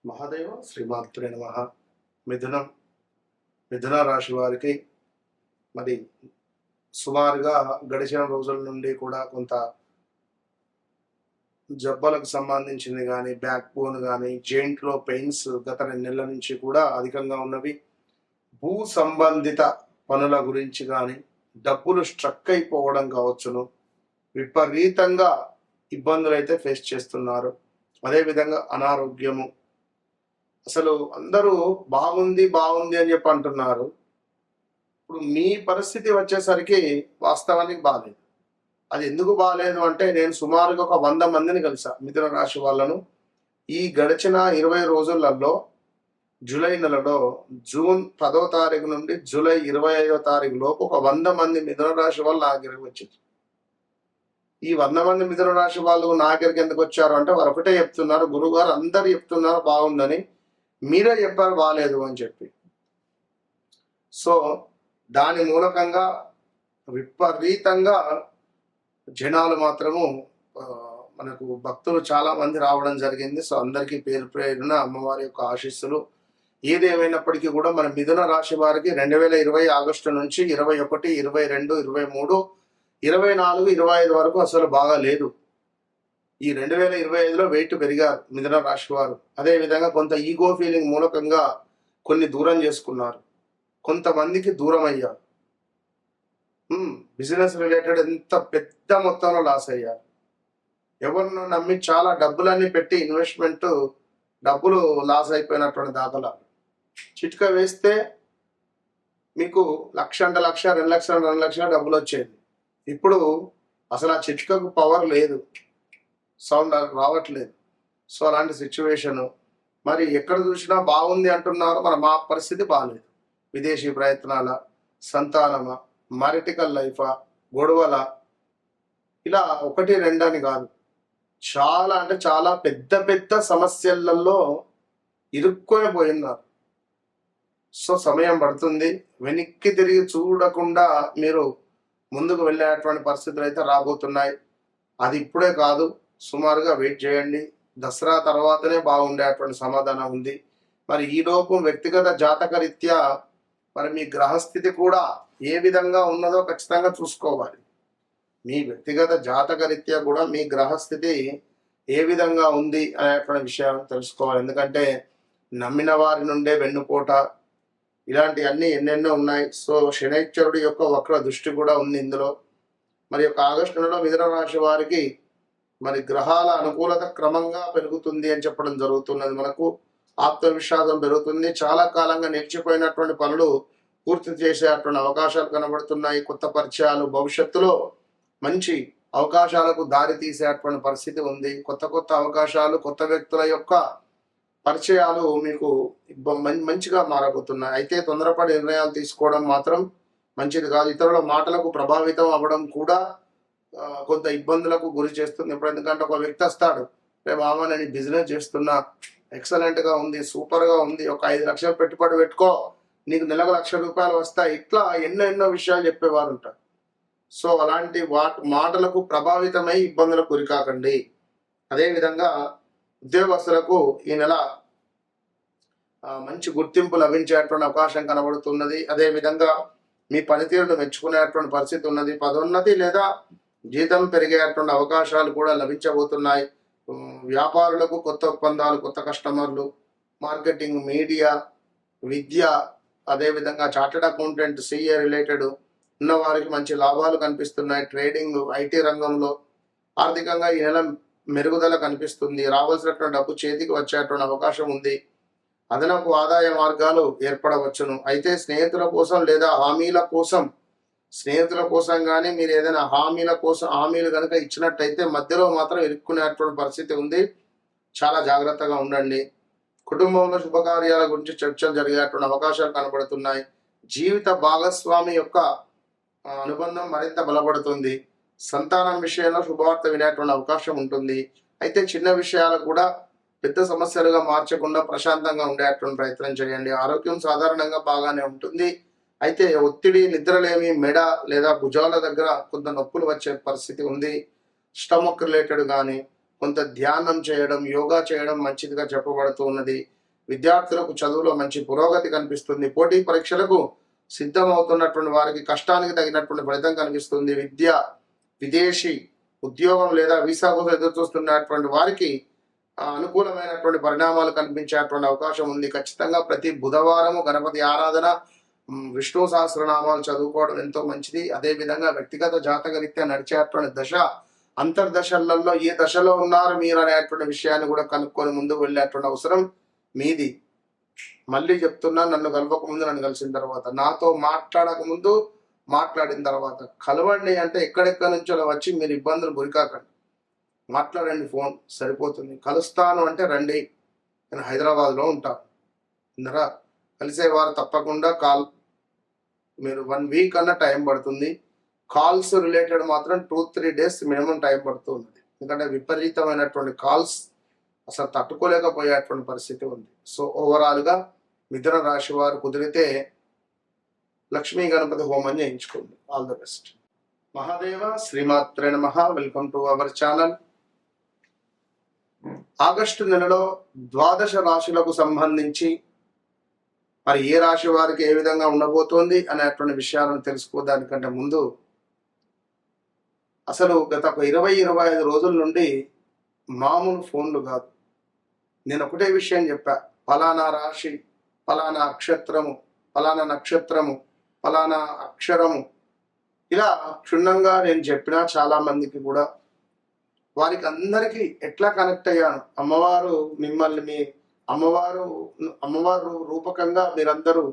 మహాదేవ శ్రీమాత్రే నమః. మిథునం మిథున రాశి వారికి మరి సుమారుగా గడిచిన రోజుల నుండి కూడా కొంత జబ్బలకు సంబంధించింది కానీ, బ్యాక్ బోన్ కానీ, జాయింట్లో పెయిన్స్ గత 2 నెలల నుంచి కూడా అధికంగా ఉన్నవి. భూ సంబంధిత పనుల గురించి కానీ, డబ్బులు స్ట్రక్ అయిపోవడం కావచ్చును. విపరీతంగా ఇబ్బందులు అయితే ఫేస్ చేస్తున్నారు. అదేవిధంగా అనారోగ్యము, అసలు అందరూ బాగుంది బాగుంది అని చెప్పి అంటున్నారు. ఇప్పుడు మీ పరిస్థితి వచ్చేసరికి వాస్తవానికి బాగాలేదు. అది ఎందుకు బాగాలేదు అంటే, నేను సుమారుగా ఒక 100 మందిని కలిసా మిథున రాశి వాళ్ళను. ఈ గడిచిన 20 రోజులలో, జూలై నెలలో జూన్ 10వ తారీఖు నుండి జూలై 25వ తారీఖు లోపు ఒక 100 మంది మిథున రాశి వాళ్ళు నా దగ్గరికి వచ్చారు. ఈ 100 మంది మిథున రాశి వాళ్ళు నా దగ్గరికి ఎందుకు వచ్చారు అంటే, వారు ఒకటే చెప్తున్నారు, గురువుగారు అందరు చెప్తున్నారు బాగుందని, మీరే చెప్పారు బాగాలేదు అని చెప్పి. సో దాని మూలకంగా విపరీతంగా జనాలు మాత్రము మనకు భక్తులు చాలా మంది రావడం జరిగింది. సో అందరికీ పేరు పేరున అమ్మవారి యొక్క ఆశీస్సులు. ఏదేమైనప్పటికీ కూడా మన మిథున రాశి వారికి 2020 ఆగస్టు నుంచి 21, 22, 23, 24, 25 వరకు అసలు బాగా లేదు. ఈ 2025లో వెయిట్ పెరిగారు మిథున రాశి వారు. అదేవిధంగా కొంత ఈగో ఫీలింగ్ మూలకంగా కొన్ని దూరం చేసుకున్నారు, కొంతమందికి దూరం అయ్యారు. బిజినెస్ రిలేటెడ్ ఎంత పెద్ద మొత్తంలో లాస్ అయ్యారు. ఎవరినో నమ్మి చాలా డబ్బులన్నీ పెట్టి ఇన్వెస్ట్మెంట్ డబ్బులు లాస్ అయిపోయినటువంటి దాఖలాలు. చిట్క వేస్తే మీకు 1,00,000 అంటే 1,00,000, 2 లక్షలు 2 లక్షల డబ్బులు వచ్చేది. ఇప్పుడు అసలు ఆ చిట్కకు పవర్ లేదు, సౌండ్ రావట్లేదు. సో అలాంటి సిచ్యువేషను. మరి ఎక్కడ చూసినా బాగుంది అంటున్నారు, మరి మా పరిస్థితి బాగాలేదు. విదేశీ ప్రయత్నాల, సంతానమా, మారిటికల్ లైఫా, గొడవల, ఇలా 1, 2 అని కాదు, చాలా అంటే చాలా పెద్ద పెద్ద సమస్యలలో ఇరుక్కొని పోయినారు. సో సమయం పడుతుంది. వెనక్కి తిరిగి చూడకుండా మీరు ముందుకు వెళ్ళేటువంటి పరిస్థితులు అయితే రాబోతున్నాయి. అది ఇప్పుడే కాదు, సుమారుగా వెయిట్ చేయండి. దసరా తర్వాతనే బాగుండేటువంటి సమాధానం ఉంది. మరి ఈలోపు వ్యక్తిగత జాతక రీత్యా మరి మీ గ్రహస్థితి కూడా ఏ విధంగా ఉన్నదో ఖచ్చితంగా చూసుకోవాలి. మీ వ్యక్తిగత జాతక రీత్యా కూడా మీ గ్రహస్థితి ఏ విధంగా ఉంది అనేటువంటి విషయాన్ని తెలుసుకోవాలి. ఎందుకంటే నమ్మిన వారి నుండే వెన్నుపోట, ఇలాంటివన్నీ ఎన్నెన్నో ఉన్నాయి. సో శనైశ్వరుడి యొక్క వక్ర దృష్టి కూడా ఉంది ఇందులో. మరి యొక్క ఆగస్టు నెలలో మిథున రాశి వారికి మరి గ్రహాల అనుకూలత క్రమంగా పెరుగుతుంది అని చెప్పడం జరుగుతున్నది. మనకు ఆత్మవిశ్వాసం పెరుగుతుంది. చాలా కాలంగా నిలిచిపోయినటువంటి పనులు పూర్తి చేసేటువంటి అవకాశాలు కనబడుతున్నాయి. కొత్త పరిచయాలు, భవిష్యత్తులో మంచి అవకాశాలకు దారి తీసేటువంటి పరిస్థితి ఉంది. కొత్త కొత్త అవకాశాలు, కొత్త వ్యక్తుల యొక్క పరిచయాలు మీకు మంచిగా మారబోతున్నాయి. అయితే తొందరపడి నిర్ణయాలు తీసుకోవడం మాత్రం మంచిది కాదు. ఇతరుల మాటలకు ప్రభావితం అవ్వడం కూడా కొంత ఇబ్బందులకు గురి చేస్తుంది. ఇప్పుడు ఎందుకంటే ఒక వ్యక్తి వస్తాడు, రేపు మామ నేను బిజినెస్ చేస్తున్నా, ఎక్సలెంట్గా ఉంది, సూపర్గా ఉంది, ఒక 5 లక్షలు పెట్టుబడి పెట్టుకో, నీకు నెలకు ₹1,00,000 వస్తాయి, ఇట్లా ఎన్నెన్నో విషయాలు చెప్పేవారు ఉంటారు. సో అలాంటి మాటలకు ప్రభావితమై ఇబ్బందులకు గురికాకండి. అదేవిధంగా ఉద్యోగస్తులకు ఈ నెల మంచి గుర్తింపు లభించేటువంటి అవకాశం కనబడుతున్నది. అదేవిధంగా మీ పనితీరును మెచ్చుకునేటువంటి పరిస్థితి ఉన్నది. పదోన్నతి లేదా జీతం పెరిగేటువంటి అవకాశాలు కూడా లభించబోతున్నాయి. వ్యాపారులకు కొత్త ఒప్పందాలు, కొత్త కస్టమర్లు, మార్కెటింగ్, మీడియా, విద్య, అదేవిధంగా చార్టెడ్ అకౌంటెంట్, సిఏ రిలేటెడ్ ఉన్న వారికి మంచి లాభాలు కనిపిస్తున్నాయి. ట్రేడింగ్, ఐటీ రంగంలో ఆర్థికంగా ఈ నెల మెరుగుదల కనిపిస్తుంది. రావాల్సినటువంటి డబ్బు చేతికి వచ్చేటువంటి అవకాశం ఉంది. అదనపు ఆదాయ మార్గాలు ఏర్పడవచ్చును. అయితే స్నేహితుల కోసం లేదా హామీల కోసం, స్నేహితుల కోసం కానీ మీరు ఏదైనా హామీలు కనుక ఇచ్చినట్టయితే మధ్యలో మాత్రం ఇరుక్కునేటువంటి పరిస్థితి ఉంది. చాలా జాగ్రత్తగా ఉండండి. కుటుంబంలో శుభకార్యాల గురించి చర్చలు జరిగేటువంటి అవకాశాలు కనబడుతున్నాయి. జీవిత భాగస్వామి యొక్క అనుబంధం మరింత బలపడుతుంది. సంతానం విషయంలో శుభవార్త వినేటువంటి అవకాశం ఉంటుంది. అయితే చిన్న విషయాలు కూడా పెద్ద సమస్యలుగా మార్చకుండా ప్రశాంతంగా ఉండేటువంటి ప్రయత్నం చేయండి. ఆరోగ్యం సాధారణంగా బాగానే ఉంటుంది. అయితే ఒత్తిడి, నిద్రలేమి, మెడ లేదా భుజాల దగ్గర కొంత నొప్పులు వచ్చే పరిస్థితి ఉంది. స్టమక్ రిలేటెడ్ కానీ కొంత ధ్యానం చేయడం, యోగా చేయడం మంచిదిగా చెప్పబడుతూ ఉన్నది. విద్యార్థులకు చదువులో మంచి పురోగతి కనిపిస్తుంది. పోటీ పరీక్షలకు సిద్ధమవుతున్నటువంటి వారికి కష్టానికి తగినటువంటి ఫలితం కనిపిస్తుంది. విద్య, విదేశీ ఉద్యోగం లేదా వీసా కోసం ఎదురు చూస్తున్నటువంటి వారికి అనుకూలమైనటువంటి పరిణామాలు కనిపించేటువంటి అవకాశం ఉంది. ఖచ్చితంగా ప్రతి బుధవారము గణపతి ఆరాధన, విష్ణు సహస్రనామాలు చదువుకోవడం ఎంతో మంచిది. అదేవిధంగా వ్యక్తిగత జాతకరీత్యా నడిచేటువంటి దశ అంతర్దశలలో ఏ దశలో ఉన్నారు మీరు అనేటువంటి విషయాన్ని కూడా కనుక్కొని ముందుకు వెళ్ళేటువంటి అవసరం మీది. మళ్ళీ చెప్తున్నా, నన్ను కలవక ముందు, నన్ను కలిసిన తర్వాత, నాతో మాట్లాడక ముందు, మాట్లాడిన తర్వాత కలవండి. అంటే ఎక్కడెక్కడి నుంచో వచ్చి మీరు ఇబ్బందులు గురికాకండి, మాట్లాడండి, ఫోన్ సరిపోతుంది. కలుస్తాను అంటే రండి, నేను హైదరాబాద్లో ఉంటాను, ఇందరా కలిసేవారు తప్పకుండా కాల్. మీరు 1 వీక్ అన్న టైం పడుతుంది. కాల్స్ రిలేటెడ్ మాత్రం 2-3 డేస్ మినిమం టైం పడుతుంది. ఎందుకంటే విపరీతమైనటువంటి కాల్స్ అసలు తట్టుకోలేకపోయేటువంటి పరిస్థితి ఉంది. సో ఓవరాల్గా మిథున రాశి వారు కుదిరితే లక్ష్మీ గణపతి హోమం చేయించుకోండి. All the best. మహాదేవ శ్రీమాత్రే నమః. Welcome to our channel. August నెలలో 12 రాశులకు సంబంధించి మరి ఏ రాశి వారికి ఏ విధంగా ఉండబోతోంది అనేటువంటి విషయాలను తెలుసుకోవడానికంటే ముందు అసలు గత 20-25 రోజుల నుండి మామూలు ఫోన్లు కాదు, నేను ఒకటే విషయం చెప్పా, ఫలానా రాశి, ఫలానా అక్షత్రము, ఫలానా నక్షత్రము, ఫలానా అక్షరము, ఇలా క్షుణ్ణంగా నేను చెప్పినా చాలా మందికి కూడా వారికి అందరికీ ఎట్లా కనెక్ట్ అయ్యాను. అమ్మవారు మిమ్మల్ని, మీ అమ్మవారు రూపకంగా మీరందరూ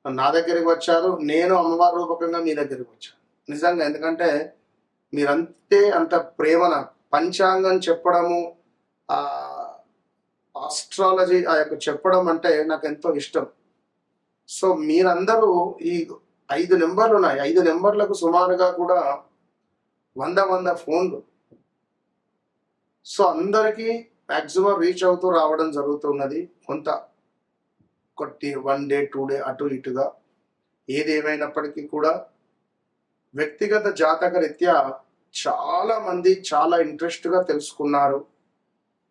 నా దగ్గరికి వచ్చారు, నేను అమ్మవారి రూపకంగా మీ దగ్గరికి వచ్చాను. నిజంగా, ఎందుకంటే మీరంతే అంత ప్రేమ. నాకు పంచాంగం చెప్పడము, ఆస్ట్రాలజీ ఆ యొక్క చెప్పడం అంటే నాకు ఎంతో ఇష్టం. సో మీరందరూ ఈ 5 నెంబర్లు ఉన్నాయి, 5 నెంబర్లకు సుమారుగా కూడా 100 ఫోన్లు. సో అందరికీ మ్యాక్సిమం రీచ్ అవుతూ రావడం జరుగుతున్నది. కొంత 1 డే 2 డే అటు ఇటుగా ఏది ఏమైనప్పటికీ కూడా వ్యక్తిగత జాతక రీత్యా చాలా మంది చాలా ఇంట్రెస్ట్గా తెలుసుకున్నారు.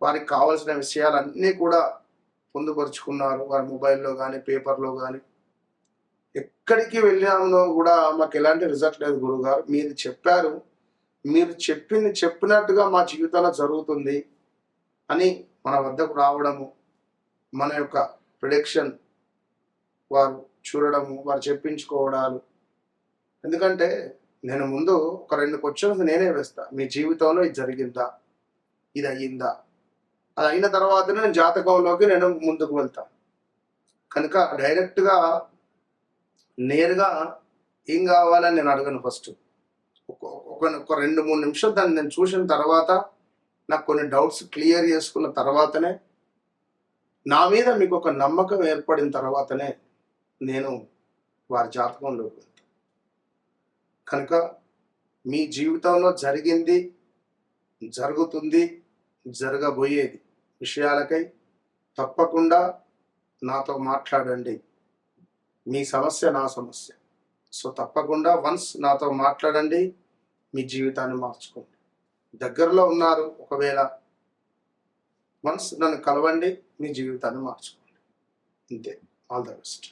వారికి కావాల్సిన విషయాలన్నీ కూడా పొందుపరుచుకున్నారు. వారి మొబైల్లో కానీ పేపర్లో కానీ ఎక్కడికి వెళ్ళామో కూడా మాకు ఎలాంటి రిజల్ట్ లేదు. గురుగారు మీరు చెప్పారు, మీరు చెప్పినట్టుగా మా జీవితంలో జరుగుతుంది అని మన వద్దకు రావడము, మన యొక్క ప్రిడిక్షన్ వారు చూడడము, వారు చెప్పించుకోవడాలు. ఎందుకంటే నేను ముందు ఒక 2 క్వశ్చన్స్ నేనే వేస్తా, మీ జీవితంలో ఇది జరిగిందా, ఇది అయ్యిందా, అది అయిన తర్వాతనే నేను జాతకంలోకి నేను ముందుకు వెళ్తాను. కనుక డైరెక్ట్గా నేరుగా ఏం కావాలని నేను అడగను. ఫస్ట్ ఒక 2-3 నిమిషాలు దాన్ని నేను చూసిన తర్వాత, నాకు కొన్ని డౌట్స్ క్లియర్ చేసుకున్న తర్వాతనే, నా మీద మీకు ఒక నమ్మకం ఏర్పడిన తర్వాతనే నేను వారి జాతకంలోకి వెళ్తాను. కనుక మీ జీవితంలో జరిగింది, జరుగుతుంది, జరగబోయేది విషయాలకై తప్పకుండా నాతో మాట్లాడండి. మీ సమస్య నా సమస్య. సో తప్పకుండా వన్స్ నాతో మాట్లాడండి, మీ జీవితాన్ని మార్చుకోండి. దగ్గరలో ఉన్నారు ఒకవేళ, వన్స్ నన్ను కలవండి, మీ జీవితాన్ని మార్చుకోండి. అంతే. All the best.